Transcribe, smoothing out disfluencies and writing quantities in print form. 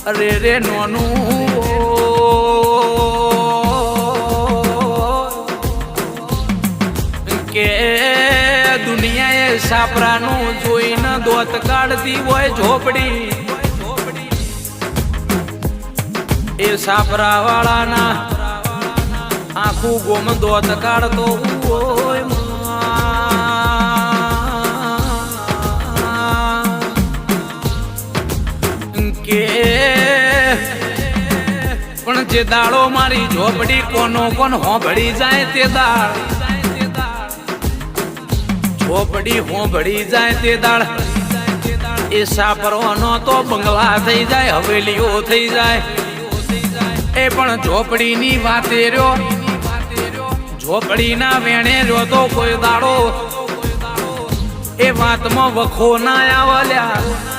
અરે રે નોનું કે દુનિયાએ સાપરાનું જોઈને દોત કાઢતી હોય ઝોપડી એ સાપરા વાળાના આખું ગોમ દોત કાઢતો હોય કે પણ જે દાડો મારી ઝોપડી કોનો કોણ હોંભળી જાય તે દાળ ઝોપડી હોંભળી જાય તે દાળ એ સાપરવાનો તો બંગલા થઈ જાય હવેલીઓ થઈ જાય એ પણ ઝોપડીની વાતે રહ્યો ઝોપડીના વેણે રહ્યો તો કોઈ દાડો એ વાતમાં વખો ના આવલ્યા